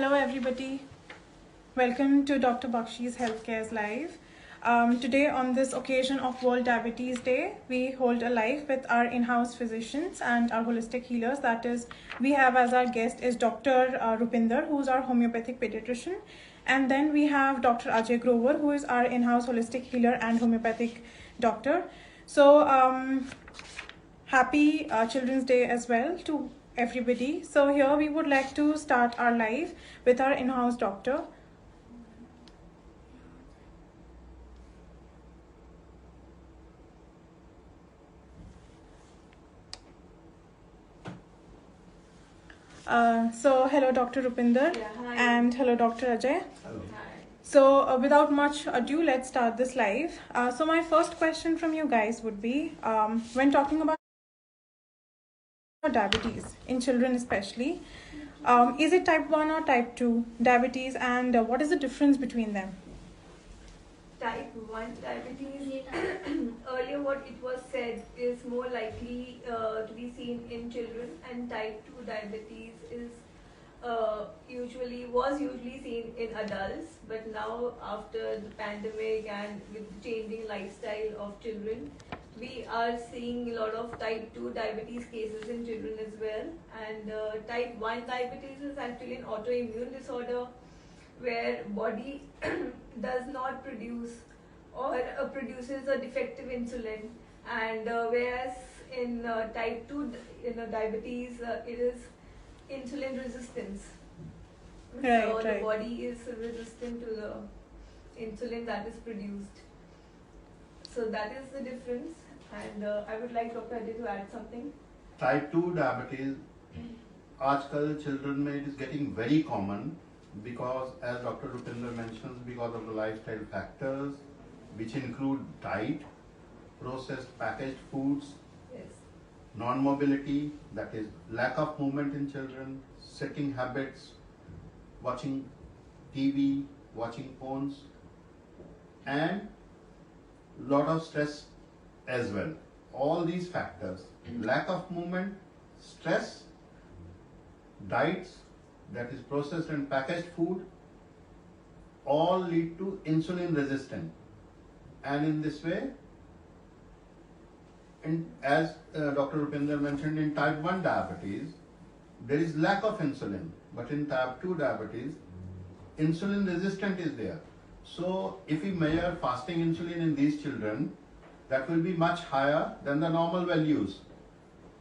Hello everybody, welcome to Dr. Bakshi's Healthcare's Live. Today on this occasion of World Diabetes Day, we hold a live with our in-house physicians and our holistic healers. That is, we have as our guest is Dr. Rupinder, who's our homeopathic pediatrician. And then we have Dr. Ajay Grover, who is our in-house holistic healer and homeopathic doctor. So happy Children's Day as well to everybody. So here we would like to start our live with our in-house doctor. So hello Dr. Rupinder. Hi. And hello Dr. Ajay. Hello. Hi. So without much ado, let's start this live. So my first question from you guys would be, when talking about diabetes in children especially, is it type 1 or type 2 diabetes, and what is the difference between them? Type 1 diabetes, earlier what it was said, is more likely to be seen in children, and type 2 diabetes is usually seen in adults, but now after the pandemic and with the changing lifestyle of children, we are seeing a lot of type 2 diabetes cases in children as well. And type 1 diabetes is actually an autoimmune disorder where body does not produce or produces a defective insulin, and whereas in type 2 diabetes it is insulin resistance. So the body is resistant to the insulin that is produced. So that is the difference, and I would like Dr. Ajay to add something. Type 2 diabetes, आजकल children में it is getting very common because, as Dr. Rupinder mentions, because of the lifestyle factors which include diet, processed packaged foods, Yes. non-mobility, that is lack of movement in children, sitting habits, watching TV, watching phones, and lot of stress as well. All these factors, lack of movement, stress, diets, that is processed and packaged food, all lead to insulin resistance. And in this way, as Dr. Rupinder mentioned, in type 1 diabetes, there is lack of insulin, but in type 2 diabetes, insulin resistant is there. So if we measure fasting insulin in these children, that will be much higher than the normal values.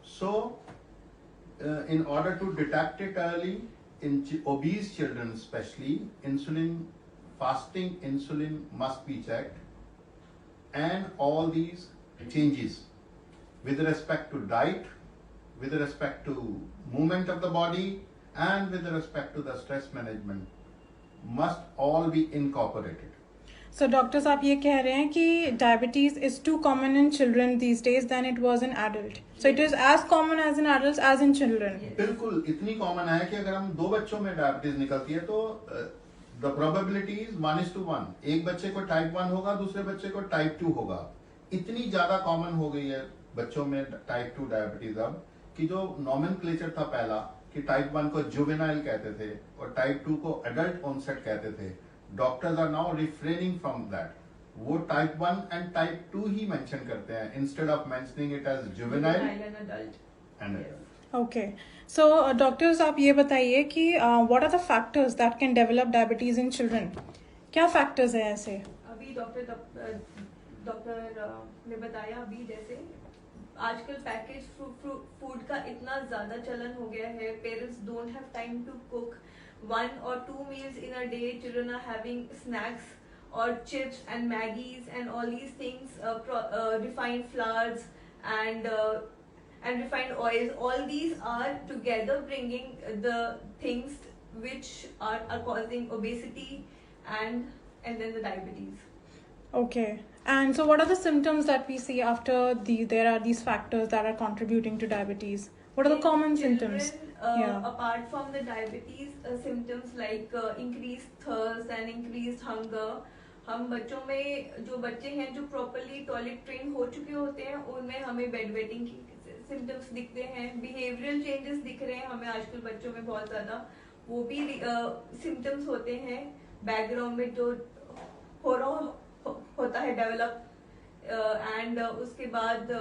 So in order to detect it early, in obese children especially, fasting insulin must be checked, and all these changes with respect to diet, with respect to movement of the body, and with respect to the stress management must all be incorporated. So doctors, आप ये कह रहे हैं कि diabetes is too common in children these days than it was in adult. So it is as common as in adults as in children. बिल्कुल इतनी common है कि अगर हम दो बच्चों में डायबिटीज निकलती है तो द प्रोबेबिलिटी इज 1:1. एक बच्चे को टाइप 1 होगा, दूसरे बच्चे को टाइप 2 होगा. इतनी ज्यादा कॉमन हो गई है बच्चों में टाइप 2 डायबिटीज अब कि जो नॉमेनक्लेचर था पहला कि टाइप 1 को जुवेनाइल कहते थे और टाइप 2 को एडल्ट ऑनसेट कहते थे, doctors are now refraining from that. वो टाइप 1 एंड टाइप 2 ही मेंशन करते हैं instead of mentioning it as juvenile and adult. Okay. So doctors, आप ये बताइए कि what are the factors that can develop diabetes in children? क्या factors है ऐसे? अभी डॉक्टर ने बताया अभी जैसे आजकल पैकेज फूड का इतना ज्यादा चलन हो गया है. Parents don't have time to cook 1 or 2 meals in a day. Children are having snacks or chips and Maggies and all these things, refined flours and refined oils. All these are together bringing the things which are causing obesity and then the diabetes. Okay. And so what are the symptoms that we see after there are these factors that are contributing to diabetes? What are the common symptoms? Apart from the diabetes, symptoms like increased thirst and increased hunger. हम बच्चों में जो बच्चे हैं जो properly toilet train हो चुके होते हैं उनमें हमें बेड वेटिंग की सिम्टम्स दिखते हैं. बिहेवियरल चेंजेस दिख रहे हैं हमें आजकल बच्चों में बहुत ज्यादा. वो भी सिम्टम्स होते हैं बैकग्राउंड में जो हो रहा होता है डेवलप, एंड उसके बाद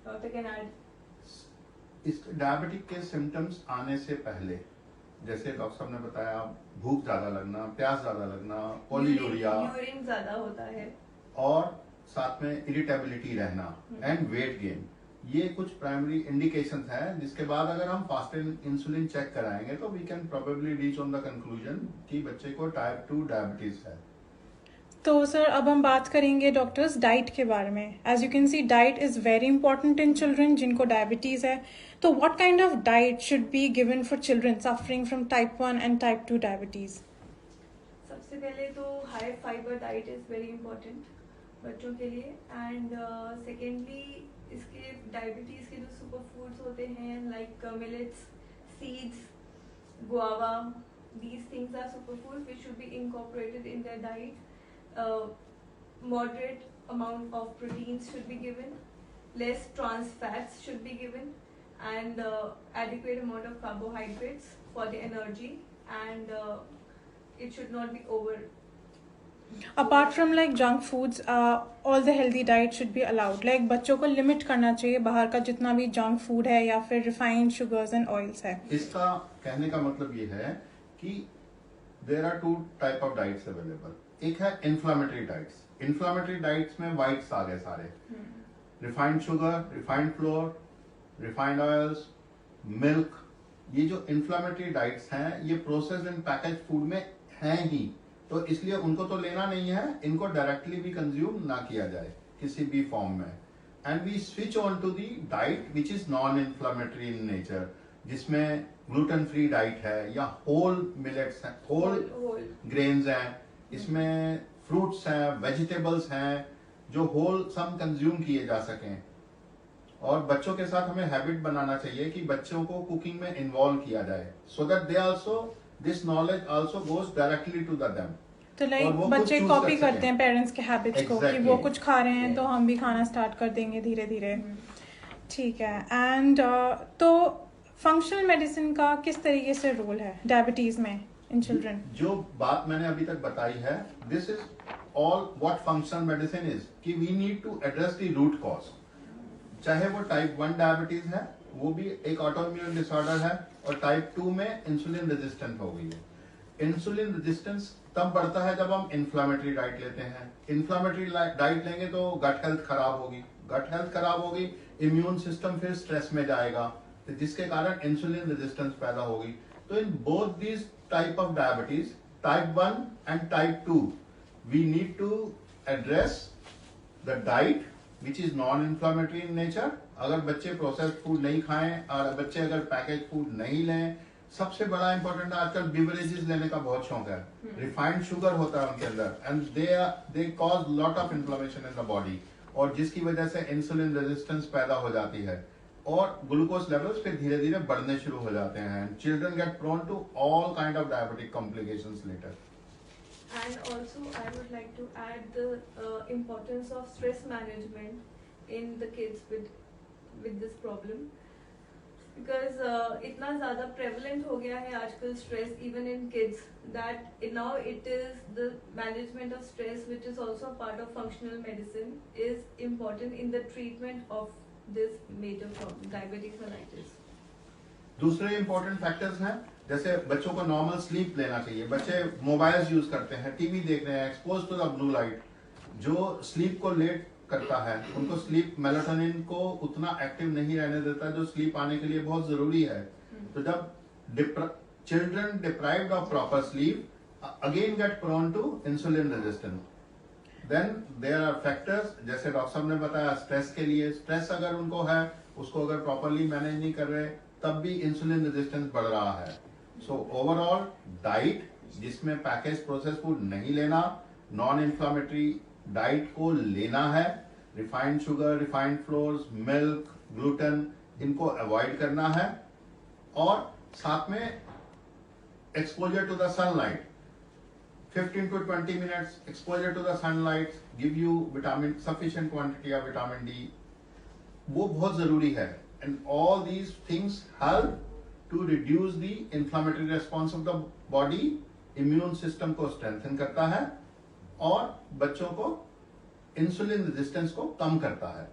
डॉक्टर कैन ऐड इस डायबिटिक के सिम्टम्स आने से पहले, जैसे डॉक्टर साहब ने बताया, भूख ज्यादा लगना, प्यास ज्यादा लगना, पॉलीयूरिया, यूरिन ज्यादा होता है, और साथ में इरिटेबिलिटी रहना एंड वेट गेन, ये कुछ प्राइमरी इंडिकेशंस हैं जिसके बाद अगर हम फास्टेड इंसुलिन चेक कराएंगे तो we can probably reach on the conclusion कि बच्चे को टाइप 2 डायबिटीज है। तो सर अब हम बात करेंगे डॉक्टर्स डाइट के बारे में। As you can see diet is very important in children जिनको डायबिटीज़ है। तो what kind of diet should be given for children suffering from type 1 and type 2 diabetes? सबसे पहले तो high fibre diet is very important बच्चों के लिए, and secondly इसके डायबिटीज़ के जो सुपर फूड्स होते हैं like millets, seeds, guava, these things are superfoods which should be incorporated in their diet. Moderate amount of proteins should be given, less trans fats should be given, and adequate amount of carbohydrates for the energy, and it should not be over. Apart from like junk foods, all the healthy diet should be allowed. Like बच्चों को limit करना चाहिए बाहर का जितना भी junk food है या फिर रिफाइंड शुगर्स एंड ऑयल्स है। इसका कहने का मतलब ये है कि there are 2 type of diets available. एक है इन्फ्लामेटरी डाइट्स। इन्फ्लामेटरी डाइट्स में व्हाइट्स आ गए सारे, refined sugar, refined flour, refined oils, milk. ये जो इन्फ्लामेटरी डाइट्स हैं ये प्रोसेस्ड एंड पैकेज फूड में हैं ही, तो इसलिए उनको तो लेना नहीं है, इनको डायरेक्टली भी कंज्यूम ना किया जाए किसी भी फॉर्म में। And we switch on to the diet which is non inflammatory in nature, जिसमें ग्लूटेन फ्री डाइट है या होल मिलेट्स हैं, होल ग्रेन्स हैं, इसमें फ्रूट्स हैं, वेजिटेबल्स हैं जो होल सम कंज्यूम किए जा सकें। और बच्चों के साथ हमें हैबिट बनाना चाहिए कि बच्चों को कुकिंग में इन्वॉल्व किया जाए, so that they also this knowledge also goes directly to them. तो लाइक बच्चे कॉपी करते हैं पेरेंट्स के हैबिट्स को कि वो कुछ खा रहे हैं तो हम भी खाना स्टार्ट कर देंगे धीरे धीरे। ठीक है। एंड तो फंक्शनल मेडिसिन का किस तरीके से रोल है डायबिटीज में इन चिल्ड्रन? जो बात मैंने अभी तक बताई है, this is all what functional medicine is, कि we need to address the root cause. चाहे वो टाइप 1 डायबिटीज है, वो भी एक ऑटोइम्यून डिसऑर्डर है, और टाइप 2 में इंसुलिन रेजिस्टेंट हो गई है। इंसुलिन रेजिस्टेंस तब बढ़ता है जब हम इन्फ्लामेटरी डाइट लेते हैं। इन्फ्लामेटरी डाइट लेंगे तो गट हेल्थ खराब होगी, गट हेल्थ खराब होगी, इम्यून सिस्टम फिर स्ट्रेस में जाएगा, तो जिसके कारण इंसुलिन रेजिस्टेंस पैदा होगी। तो in both these type of diabetes, type 1 and type 2, we need to address the diet which is non inflammatory in nature. अगर बच्चे प्रोसेस्ड फूड नहीं खाएं और बच्चे अगर पैकेज फूड नहीं लें, सबसे बड़ा इंपॉर्टेंट है आजकल बिवरेजेस लेने का बहुत शौक है, रिफाइंड शुगर होता है उनके अंदर, and they cause lot of inflammation in the body, और जिसकी वजह से इंसुलिन रेजिस्टेंस पैदा हो जाती है और ग्लूकोज लेवल्स फिर धीरे धीरे बढ़ने शुरू हो जाते हैं। Children get prone to all kind of diabetic complications later. And also, I would like to add the importance of stress management in the kids with this problem, because इतना ज़्यादा prevalent हो गया है आजकल stress even in kids, that now it is the management of stress, which is also a part of functional medicine, is important in the treatment of this major problem, diabetic mellitus. दूसरे important factors हैं, जैसे बच्चों को normal sleep लेना चाहिए। बच्चे mobiles use करते हैं, टीवी देख रहे हैं, expose to the blue light, जो स्लीप को लेट करता है, उनको स्लीप मेलाटोनिन को उतना एक्टिव नहीं रहने देता जो स्लीप आने के लिए बहुत जरूरी है। तो जब children deprived of proper sleep again get prone to insulin resistance, then there are factors, जैसे डॉक्टर साहब ने बताया स्ट्रेस के लिए, स्ट्रेस अगर उनको है, उसको अगर प्रॉपरली मैनेज नहीं कर रहे, तब भी इंसुलिन रेजिस्टेंस बढ़ रहा है। सो ओवरऑल डाइट जिसमें पैकेज प्रोसेस फूड नहीं लेना, नॉन इन्फ्लामेटरी डाइट को लेना है, refined sugar, refined flours, milk, gluten, इनको अवॉइड करना है, और साथ में exposure to the sunlight, 15 to 20 minutes exposure to the sunlight give you vitamin, sufficient quantity of vitamin D, वो बहुत जरूरी है। And all these things help to reduce the inflammatory response of the body, immune system को strengthen करता है और बच्चों को इंसुलिन रेजिस्टेंस को कम करता है।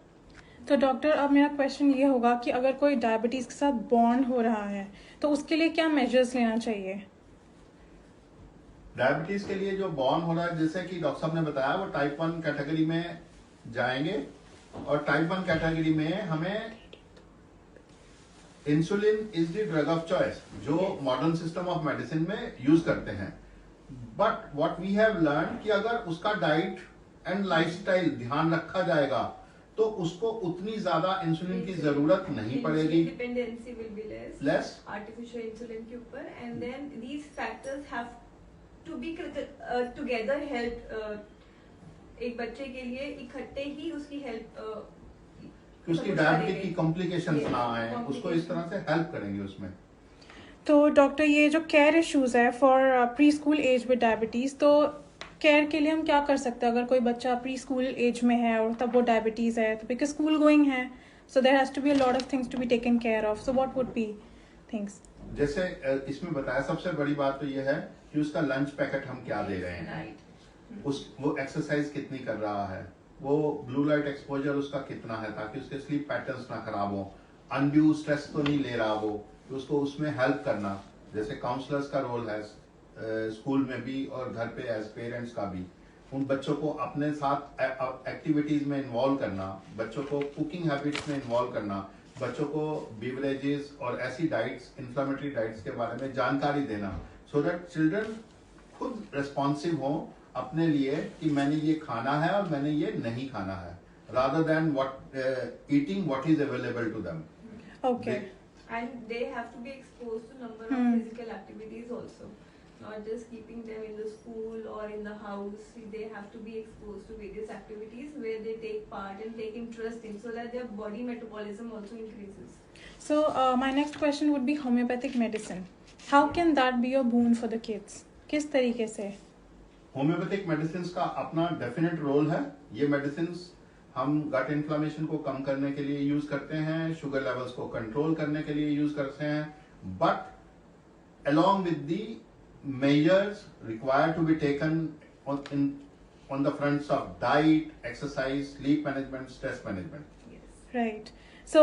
तो डॉक्टर, अब मेरा क्वेश्चन ये होगा कि अगर कोई डायबिटीज के साथ बॉर्न हो रहा है तो उसके लिए क्या मेजर्स लेना चाहिए? डायबिटीज के लिए जो बॉर्न हो रहा है, जैसे कि डॉक्टर साहब ने बताया, वो टाइप 1 कैटेगरी में जाएंगे और टाइप 1 कैटेगरी में हमें insulin is the drug of choice जो मॉडर्न सिस्टम ऑफ मेडिसिन में यूज करते हैं। But what we have learn कि अगर उसका डाइट एंड लाइफस्टाइल ध्यान रखा जाएगा तो उसको उतनी ज्यादा इंसुलिन की जरूरत नहीं पड़ेगी। Dependency will be less artificial insulin के ऊपर, and then these factors have to be together help एक बच्चे के लिए इकट्ठे ही उसकी हेल्प कि उसकी डायबिटीज की कॉम्प्लिकेशंस ना आए, उसको इस तरह से हेल्प करेंगे उसमें। तो डॉक्टर, ये जो केयर इश्यूज है for pre school age with diabetes, तो केयर के लिए हम क्या कर सकते हैं? अगर कोई बच्चा प्री स्कूल एज में है और तब वो डायबिटीज है, तो बिकॉज स्कूल गोइंग है, so there has to be a lot of things to be taken care of, so what would be things? जैसे इसमें बताया, सबसे बड़ी बात तो ये है कि उसका लंच पैकेट हम क्या दे रहे हैं, वो एक्सरसाइज कितनी कर रहा है, वो ब्लू लाइट एक्सपोजर उसका कितना है, ताकि उसके स्लीप पैटर्न्स ना खराब हो, अनड्यू स्ट्रेस तो नहीं ले रहा वो, तो उसको उसमें हेल्प करना। जैसे काउंसलर्स का रोल है स्कूल में भी और घर पे एज पेरेंट्स का भी, उन बच्चों को अपने साथ एक्टिविटीज में इन्वॉल्व करना, बच्चों को कुकिंग हैबिट्स में इन्वॉल्व करना, बच्चों को बिवरेजेस और ऐसी डाइट्स, इन्फ्लेमेटरी डाइट्स के बारे में जानकारी देना, सो दैट चिल्ड्रन खुद रिस्पॉन्सिव हो अपने लिए कि मैंने ये खाना है और मैंने ये नहीं खाना है, rather than eating what is available to them. Okay. And they have to be exposed to number of physical activities also, not just keeping them in the school or in the house. They have to be exposed to various activities where they take part and take interest in, so that their body metabolism also increases. So my next question would be homeopathic medicine. How can that be a boon for the kids? किस तरीके से? Homeopathic medicine का अपना definite role है। ये medicine हम गट inflammation को कम करने के लिए यूज करते हैं, शुगर लेवल्स को कंट्रोल करने के लिए यूज करते हैं, but along with the measures required to be taken on the fronts of diet, exercise, sleep management, stress management. Yes. Right. So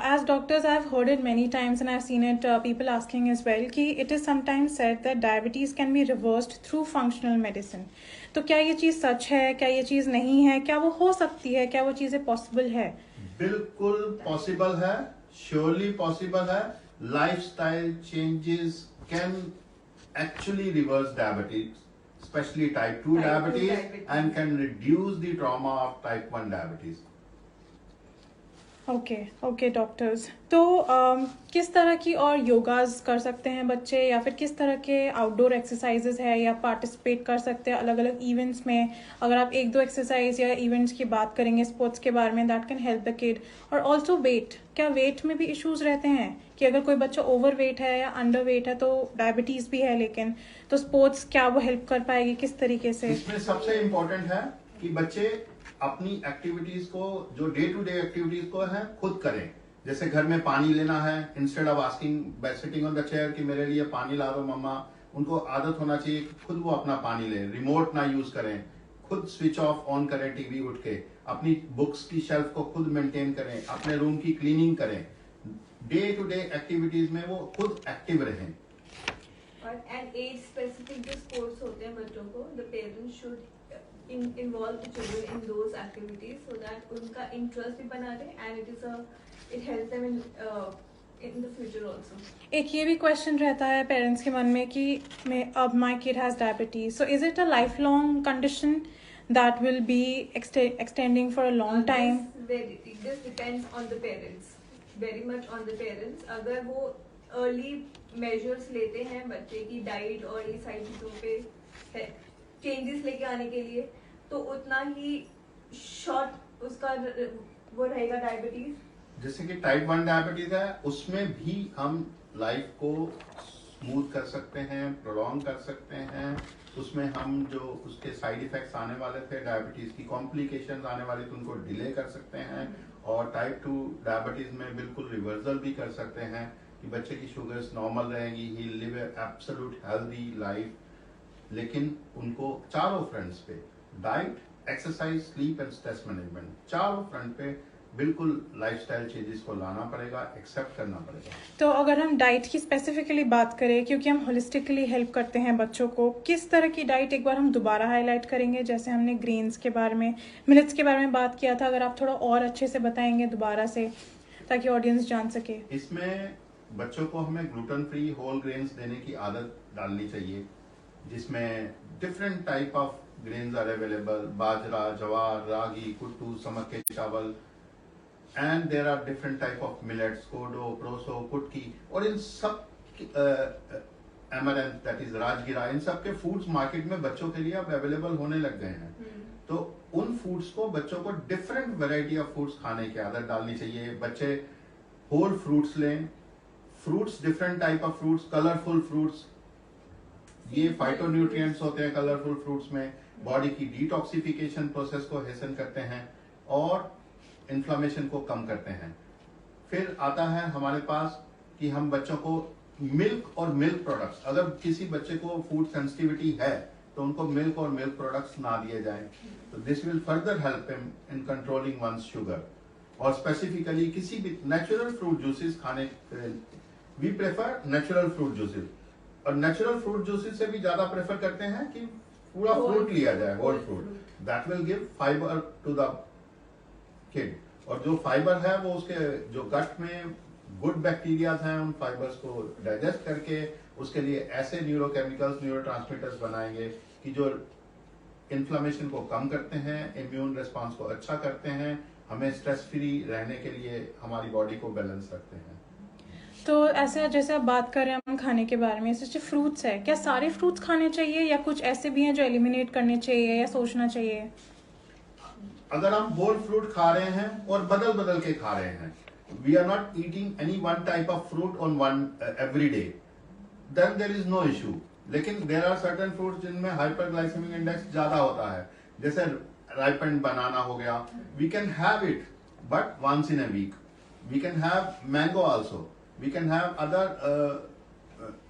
as doctors, I've heard it many times and I've seen it people asking as well कि it is sometimes said that diabetes can be reversed through functional medicine. तो क्या ये चीज़ सच है, क्या ये चीज़ नहीं है, क्या वो हो सकती है, क्या वो चीज़ें पॉसिबल है? बिल्कुल पॉसिबल है, श्योरली पॉसिबल है। Lifestyle changes can actually reverse diabetes, especially type 2 diabetes, and can reduce the trauma of type 1 diabetes. Okay doctors, तो किस तरह की और योगाज कर सकते हैं बच्चे, या फिर किस तरह के आउटडोर एक्सरसाइजेज है या पार्टिसिपेट कर सकते हैं अलग अलग इवेंट्स में? अगर आप एक दो एक्सरसाइज या इवेंट्स की बात करेंगे स्पोर्ट्स के बारे में, that can help the kid. और ऑल्सो वेट, क्या वेट में भी इश्यूज रहते हैं कि अगर कोई बच्चा ओवर वेट है या अंडर वेट है तो डायबिटीज भी है, लेकिन तो स्पोर्ट्स क्या वो हेल्प कर पाएगी, किस तरीके से? इसमें सबसे इम्पोर्टेंट है कि बच्चे अपनी एक्टिविटीज को, जो डे टू डे एक्टिविटीज को है, खुद करें। जैसे घर में पानी लेना है, instead of asking bye sitting on the chair कि मेरे लिए पानी ला दो मम्मा, उनको आदत होना चाहिए कि खुद वो अपना पानी ले, रिमोट ना यूज करें, खुद स्विच ऑफ ऑन करें टीवी उठ के, अपनी बुक्स की शेल्फ को खुद मेंटेन करें, अपने रूम की क्लीनिंग करें। डे टू डे एक्टिविटीज में वो खुद एक्टिव रहें। और एंड एज स्पेसिफिक जो स्पोर्ट्स होते हैं बच्चों को, the parents should involve the children in those activities so that उनका interest भी बना रहे and it helps them in the future also. एक ये भी क्वेश्चन रहता है पेरेंट्स के मन में कि अब my kid has diabetes, so is it a lifelong condition that will be extending for a long time? This depends on the parents, very much on the parents. अगर वो early measures लेते हैं बच्चे की डाइट और ये सारी चीजों पे चेंजेस लेके आने के लिए, तो उतना ही शॉर्ट उसका वो रहेगा डायबिटीज। जैसे कि टाइप 1 डायबिटीज है, उसमें भी हम लाइफ को स्मूथ कर सकते हैं, प्रोलॉन्ग कर सकते हैं। उसमें हम जो उसके साइड इफेक्ट्स आने वाले थे, डायबिटीज की कॉम्प्लिकेशंस आने वाले थे, उनको डिले कर सकते हैं। और टाइप 2 डायबिटीज में बिल्कुल रिवर्सल भी कर सकते हैं। कि बच्चे की शुगर्स नॉर्मल रहेंगी, he live absolute healthy life. लेकिन उनको चारों फ्रंट्स पे, diet, exercise, sleep and stress management, चारों फ्रंट पे बिल्कुल लाइफस्टाइल चेंजेस को लाना पड़ेगा, एक्सेप्ट करना पड़ेगा। तो अगर हम डाइट की स्पेसिफिकली बात करें, क्योंकि हम होलिस्टिकली हेल्प करते हैं बच्चों को, किस तरह की डाइट एक बार हम दोबारा हाईलाइट करेंगे? जैसे हमने ग्रेन्स के बारे में, मिलेट्स के बारे में बात किया था, अगर आप थोड़ा और अच्छे से बताएंगे दोबारा से, ताकि ऑडियंस जान सके। इसमें बच्चों को हमें ग्लूटेन फ्री होल ग्रेन्स देने की आदत डालनी चाहिए, जिसमें different type of grains are available, बाजरा, जवार, रागी, कुट्टू, समक के चावल, and there are different type of millets, कोडो, प्रोसो, कुटकी, और इन सब एमरैंथ, दैट इज राजगिरा, इन सब के फूड्स मार्केट में बच्चों के लिए अब अवेलेबल होने लग गए हैं। तो उन फूड्स को, बच्चों को डिफरेंट वैरायटी ऑफ फूड्स खाने की आदत डालनी चाहिए। बच्चे होल फ्रूट्स लें, fruits, different type of fruits, colourful fruits, ये फाइटोन्यूट्रिएंट्स होते हैं कलरफुल फ्रूट्स में, बॉडी की डिटॉक्सिफिकेशन प्रोसेस को हेसन करते हैं और इन्फ्लामेशन को कम करते हैं। फिर आता है हमारे पास कि हम बच्चों को मिल्क और मिल्क प्रोडक्ट्स, अगर किसी बच्चे को फूड सेंसिटिविटी है तो उनको मिल्क और मिल्क प्रोडक्ट्स ना दिए जाएं, तो this will further help him in controlling one's sugar. और स्पेसिफिकली किसी भी नेचुरल फ्रूट जूसेस खाने, we prefer natural fruit juices, और नेचुरल फ्रूट जूसेस से भी ज्यादा प्रेफर करते हैं कि पूरा फ्रूट लिया जाए, whole fruit, that will give fibre to the kid. और जो फाइबर है वो उसके जो गट में गुड बैक्टीरियाज हैं, उन फाइबर्स को डाइजेस्ट करके उसके लिए ऐसे न्यूरोकेमिकल्स, न्यूरोट्रांसमीटर्स बनाएंगे कि जो इन्फ्लामेशन को कम करते हैं, इम्यून रिस्पांस को अच्छा करते हैं, हमें स्ट्रेस फ्री रहने के लिए हमारी बॉडी को बैलेंस रखते हैं। तो ऐसे जैसे आप बात कर रहे हैं हम खाने के बारे में, जैसे फ्रूट्स है, क्या सारे फ्रूट्स खाने चाहिए या कुछ ऐसे भी हैं जो एलिमिनेट करने चाहिए या सोचना चाहिए? अगर हम होल फ्रूट खा रहे हैं और बदल बदल के खा रहे हैं, we are not eating any one type of fruit on one every day, then there is no issue. लेकिन देयर आर सर्टेन फ्रूट्स जिनमें हाइपरग्लाइसेमिक इंडेक्स ज्यादा होता है, जैसे राइपेंड बनाना हो गया, we can have it but once in a week. We can have mango also, we can have other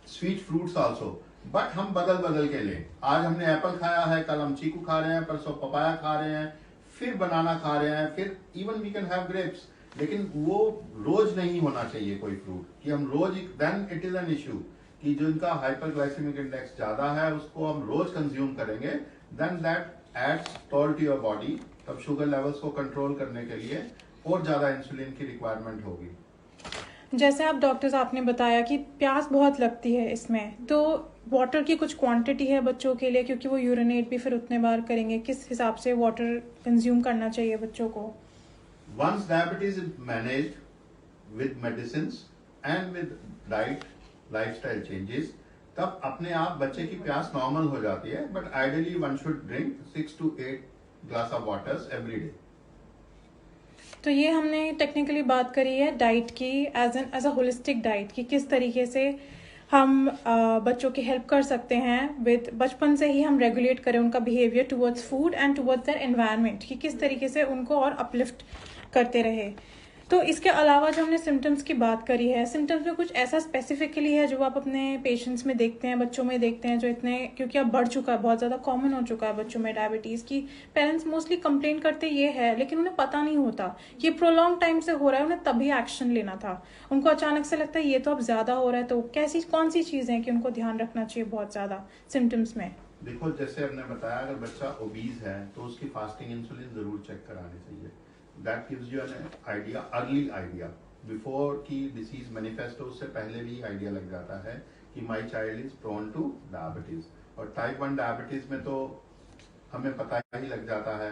sweet fruits also, but हम बदल बदल के लें। आज हमने एप्पल खाया है, कल हम चीकू खा रहे हैं, परसों पपाया खा रहे हैं, फिर बनाना खा रहे हैं, फिर even we can have grapes. लेकिन वो रोज नहीं होना चाहिए कोई फ्रूट कि हम रोज, then it is an issue कि जिनका हाइपरग्लाइसेमिक इंडेक्स ज्यादा है उसको हम रोज कंज्यूम करेंगे, then that adds toll to your body. तब शुगर लेवल्स को कंट्रोल करने के लिए और ज्यादा इंसुलिन की रिक्वायरमेंट होगी। जैसे आप डॉक्टर्स, आपने बताया कि प्यास बहुत लगती है इसमें, तो वाटर की कुछ क्वांटिटी है बच्चों के लिए, क्योंकि वो यूरिनेट भी फिर उतने बार करेंगे, किस हिसाब से वाटर कंज्यूम करना चाहिए बच्चों को? Once diabetes is managed with medicines and with diet, lifestyle changes, तब अपने आप बच्चे की प्यास नॉर्मल हो जाती है। But ideally one should drink 6 to 8 glass of waters every day. तो ये हमने टेक्निकली बात करी है डाइट की, एज अ होलिस्टिक डाइट की, किस तरीके से हम बच्चों की हेल्प कर सकते हैं विद, बचपन से ही हम रेगुलेट करें उनका behaviour towards food and towards their environment, कि किस तरीके से उनको और अपलिफ्ट करते रहे। तो इसके अलावा जो हमने सिम्टम्स की बात करी है, सिम्टम्स में कुछ ऐसा स्पेसिफिकली है जो आप अपने पेशेंट्स में देखते हैं, बच्चों में देखते हैं, जो इतने, क्योंकि अब बढ़ चुका है, बहुत ज़्यादा कॉमन हो चुका है बच्चों में डायबिटीज़ की, पेरेंट्स मोस्टली कंप्लेन करते ये है, लेकिन उन्हें पता नहीं होता ये प्रोलॉन्ग टाइम से हो रहा है, उन्हें तभी एक्शन लेना था। उनको अचानक से लगता है ये तो अब ज़्यादा हो रहा है, तो कैसी कौन सी चीज़ें हैं कि उनको ध्यान रखना चाहिए बहुत ज़्यादा सिम्टम्स में? देखो, जैसे हमने बताया, अगर बच्चा ओबीज है तो उसकी फास्टिंग इंसुलिन जरूर चेक करानी चाहिए। That gives you an idea, early idea, before की डिसीज मैनिफेस्ट हो, उससे पहले भी आइडिया लग जाता है कि my child is prone to diabetes. और टाइप 1 डायबिटीज में तो हमें पता ही लग जाता है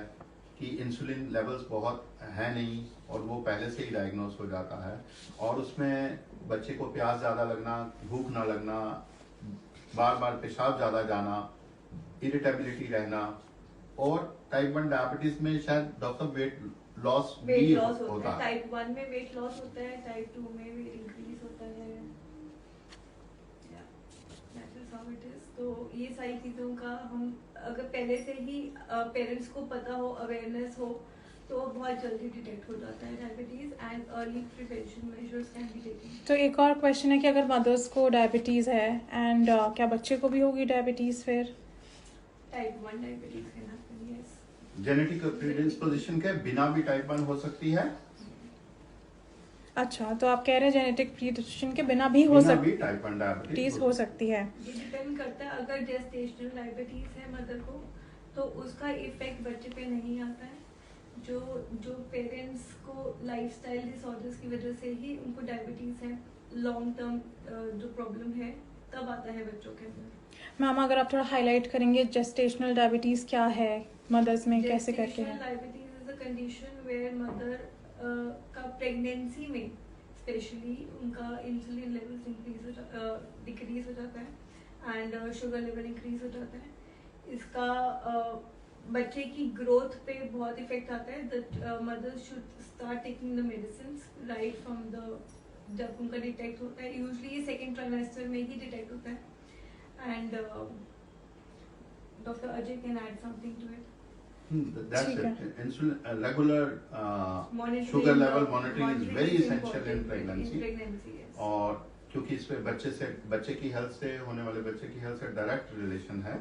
कि इंसुलिन लेवल्स बहुत है नहीं, और वो पहले से ही डायग्नोस हो जाता है। और उसमें बच्चे को प्यास ज्यादा लगना, भूख ना लगना, बार बार पेशाब ज्यादा जाना, इरिटेबिलिटी रहना। और टाइप 1 डायबिटीज में शायद डॉक्टर वेट लॉस भी होता है। टाइप 1 में वेट लॉस होता है, टाइप 2 में वेट इंक्रीज होता है। That is how it is। तो ये सारी चीज़ों का हम अगर पहले से ही पेरेंट्स को पता हो, अवेयरनेस हो, तो बहुत जल्दी डिटेक्ट हो जाता है diabetes and early prevention measures can be taken. तो एक और क्वेश्चन है कि अगर मदर्स को डायबिटीज़ है एंड क्या बच्चे को भी होगी डायबिटीज़ फिर? Type 1 diabetes can happen, yes. Genetic predisposition के बिना भी टाइप 1 हो सकती है, अच्छा, तो आप कह रहे हैं जेनेटिक प्रीडिस्पोजिशन के बिना भी हो बिना भी सकती टाइप 1 डायबिटीज हो सकती है। ये डिपेंड करता है, अगर जेस्टेशनल डायबिटीज है मदर को तो उसका इफेक्ट बच्चे पे नहीं आता है। जो पेरेंट्स को लाइफस्टाइल डिसऑर्डर्स की वजह से ही उनको डायबिटीज है, लॉन्ग टर्म जो प्रॉब्लम है तब आता है बच्चों के अंदर। मैम अगर आप थोड़ा हाईलाइट करेंगे जेस्टेशनल डायबिटीज़ क्या है, मदर्स में कैसे करके Gestational है? diabetes is a condition where mother का प्रेगनेंसी में स्पेशली उनका इंसुलिन लेवल्स डिक्रीज हो जाता है एंड शुगर लेवल इंक्रीज हो जाता है। इसका बच्चे की ग्रोथ पे बहुत इफेक्ट आता है। The mother should start taking the medicine right from the, जब उनका डिटेक्ट होता है, यूजुअली सेकेंड ट्राइमेस्टर में ही डिटेक्ट होता है। And doctor Ajay can add something to it. That's ठीक it. Insulin, regular sugar level monitoring is very essential in pregnancy. yes. और क्योंकि इसमें बच्चे की हेल्थ से होने वाले बच्चे की हेल्थ से डायरेक्ट रिलेशन है,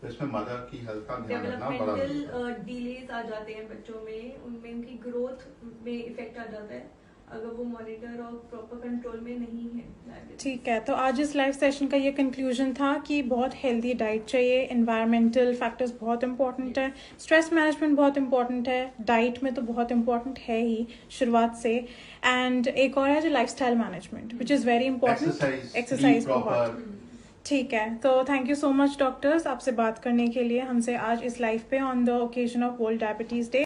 तो इसमें मदर की हेल्थ का ध्यान रखना बड़ा जरूरी है। डेवलपमेंटल डिलेज आ जाते हैं बच्चों में, उनमें उनकी ग्रोथ में इफेक्ट आ जाता है अगर वो मॉनिटर और प्रॉपर कंट्रोल में नहीं है diabetes। ठीक है, तो आज इस लाइव सेशन का ये कंक्लूजन था कि बहुत हेल्दी डाइट चाहिए, एनवायरमेंटल फैक्टर्स बहुत इंपॉर्टेंट है, स्ट्रेस मैनेजमेंट बहुत इंपॉर्टेंट है, डाइट में तो बहुत इंपॉर्टेंट है ही शुरुआत से, एंड एक और है जो lifestyle management which is very important, exercise बहुत। ठीक है, तो thank you so much doctors आपसे बात करने के लिए हमसे आज इस लाइव पे on the occasion of world diabetes day.